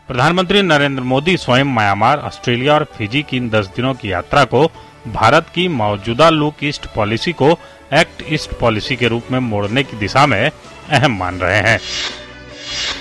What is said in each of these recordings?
प्रधानमंत्री नरेंद्र मोदी स्वयं Myanmar, Australia और फिजी की इन 10 दिनों की यात्रा को भारत की मौजूदा लुक ईस्ट पॉलिसी को एक्ट ईस्ट पॉलिसी के रूप में मोड़ने की दिशा में अहम मान रहे हैं।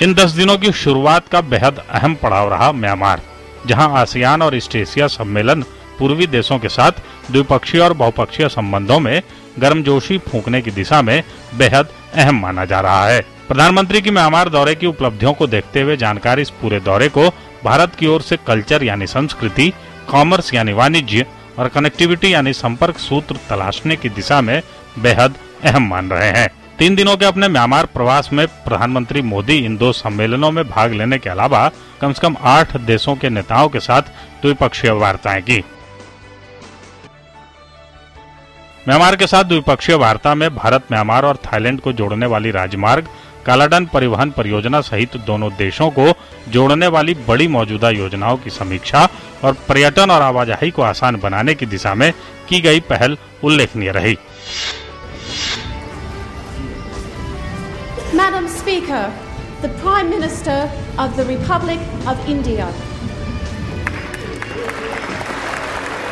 इन 10 दिनों की शुरुआत का बेहद अहम पड़ाव रहा म्यांमार, जहां आसियान और ईस्ट एशिया सम्मेलन पूर्वी देशों के साथ द्विपक्षीय और बहुपक्षीय संबंधों में गर्मजोशी फूंकने की दिशा में बेहद अहम माना जा रहा है। प्रधानमंत्री की म्यांमार दौरे की उपलब्धियों को देखते हुए जानकार इस पूरे दौरे को भारत की ओर से कल्चर यानी संस्कृति, कॉमर्स यानी वाणिज्य और कनेक्टिविटी यानी संपर्क सूत्र तलाशने की दिशा में बेहद अहम मान रहे हैं। 3 दिनों के अपने म्यांमार प्रवास में प्रधानमंत्री मोदी इन 2 सम्मेलनों में भाग लेने के अलावा कम से कम 8 देशों के नेताओं के साथ द्विपक्षीय वार्ताएं की। म्यांमार के साथ द्विपक्षीय वार्ता में भारत, म्यांमार और थाईलैंड को जोड़ने वाली राजमार्ग, कालाडन परिवहन परियोजना सहित दोनों देशों को जोड़ने वाली बड़ी मौजूदा योजनाओं की समीक्षा और पर्यटन और आवाजाही को आसान बनाने की दिशा में की गई पहल उल्लेखनीय रही। Madam Speaker, the Prime Minister of the Republic of India.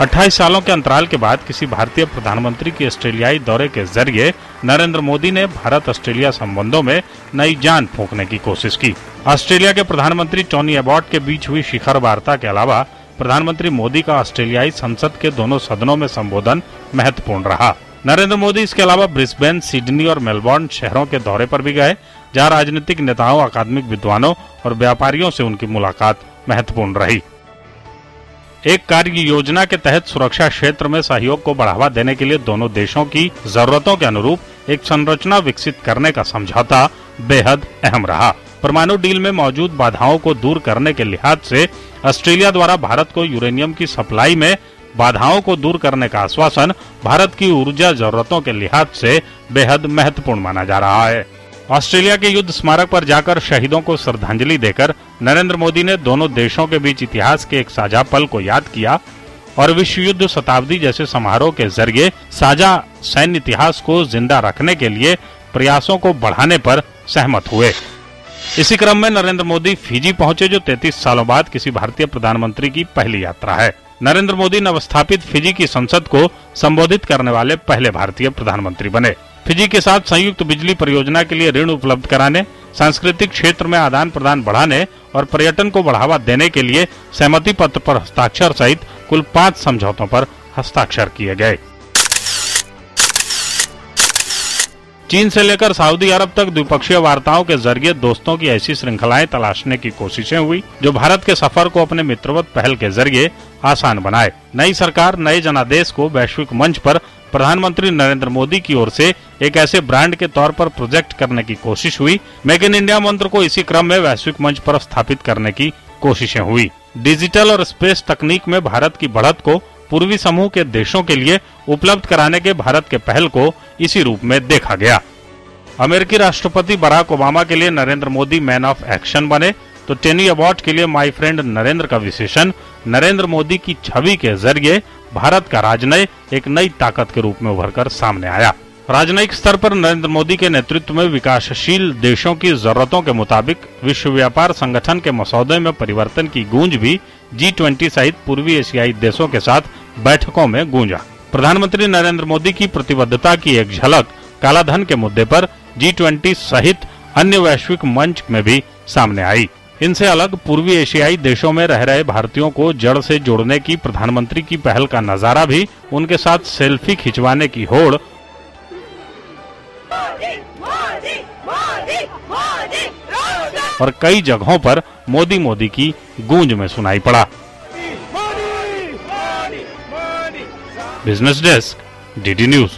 28 सालों के अंतराल के बाद किसी भारतीय प्रधानमंत्री की ऑस्ट्रेलियाई दौरे के जरिए नरेंद्र मोदी ने भारत ऑस्ट्रेलिया संबंधों में नई जान फूंकने की कोशिश की। ऑस्ट्रेलिया के प्रधानमंत्री टोनी एबॉट के बीच हुई शिखर वार्ता के अलावा प्रधानमंत्री मोदी का ऑस्ट्रेलियाई संसद के दोनों सदनों में संबोधन महत्वपूर्ण रहा। नरेंद्र मोदी इसके अलावा ब्रिस्बेन, सिडनी और मेलबोर्न शहरों के दौरे पर भी गए, जहां राजनीतिक नेताओं, अकादमिक विद्वानों और व्यापारियों से उनकी मुलाकात महत्वपूर्ण रही। एक कार्य योजना के तहत सुरक्षा क्षेत्र में सहयोग को बढ़ावा देने के लिए दोनों देशों की जरूरतों के अनुरूप एक संरचना विकसित करने का समझौता बेहद अहम रहा। परमाणु डील में मौजूद बाधाओं को दूर करने के लिहाज से ऑस्ट्रेलिया द्वारा भारत को यूरेनियम की सप्लाई में बाधाओं को दूर करने का आश्वासन भारत की ऊर्जा जरूरतों के लिहाज से बेहद महत्वपूर्ण माना जा रहा है। ऑस्ट्रेलिया के युद्ध स्मारक पर जाकर शहीदों को श्रद्धांजलि देकर नरेंद्र मोदी ने दोनों देशों के बीच इतिहास के एक साझा पल को याद किया और विश्व युद्ध शताब्दी जैसे समारोह के जरिए साझा सैन्य इतिहास को जिंदा रखने के लिए प्रयासों को बढ़ाने पर सहमत हुए। इसी क्रम में नरेंद्र मोदी फिजी पहुंचे, जो 33 सालों बाद किसी भारतीय प्रधानमंत्री की पहली यात्रा है। नरेंद्र मोदी नवस्थापित फिजी की संसद को संबोधित करने वाले पहले भारतीय प्रधानमंत्री बने। फिजी के साथ संयुक्त बिजली परियोजना के लिए ऋण उपलब्ध कराने, सांस्कृतिक क्षेत्र में आदान प्रदान बढ़ाने और पर्यटन को बढ़ावा देने के लिए सहमति पत्र पर हस्ताक्षर सहित कुल 5 समझौतों पर हस्ताक्षर किए गए। चीन से लेकर सऊदी अरब तक द्विपक्षीय वार्ताओं के जरिए दोस्तों की ऐसी श्रृंखलाएं तलाशने की कोशिशें हुई जो भारत के सफर को अपने मित्रवत पहल के जरिए आसान बनाए। नई सरकार, नए जनादेश को वैश्विक मंच पर प्रधानमंत्री नरेंद्र मोदी की ओर से एक ऐसे ब्रांड के तौर पर प्रोजेक्ट करने की कोशिश हुई। मेक इन इंडिया मंत्र को इसी क्रम में वैश्विक मंच पर स्थापित करने की कोशिशें हुई। डिजिटल और स्पेस तकनीक में भारत की बढ़त को पूर्वी समूह के देशों के लिए उपलब्ध कराने के भारत के पहल को इसी रूप में देखा गया। अमेरिकी राष्ट्रपति बराक ओबामा के लिए Narendra Modi man of action बने, तो टेनी अवार्ड के लिए माय फ्रेंड नरेंद्र का विशेषण नरेंद्र मोदी की छवि के जरिए भारत का राजनय एक नई ताकत के रूप में उभरकर सामने आया। राजनयिक स्तर पर नरेंद्र मोदी के नेतृत्व में विकासशील देशों की जरूरतों के मुताबिक विश्व व्यापार संगठन के मसौदे में परिवर्तन की गूंज भी G20 सहित पूर्वी एशियाई देशों के साथ बैठकों में गूंजा। प्रधानमंत्री नरेंद्र मोदी की प्रतिबद्धता की एक झलक कालाधन के मुद्दे पर G20 सहित अन्य वैश्विक मंच में भी सामने आई। इनसे अलग पूर्वी एशियाई देशों में रह रहे भारतीयों को जड़ से जोड़ने की प्रधानमंत्री की पहल का नजारा भी उनके साथ सेल्फी खिंचवाने की होड़ और कई जगहों पर मोदी मोदी की गूंज में सुनाई पड़ा। Business desk, DD news.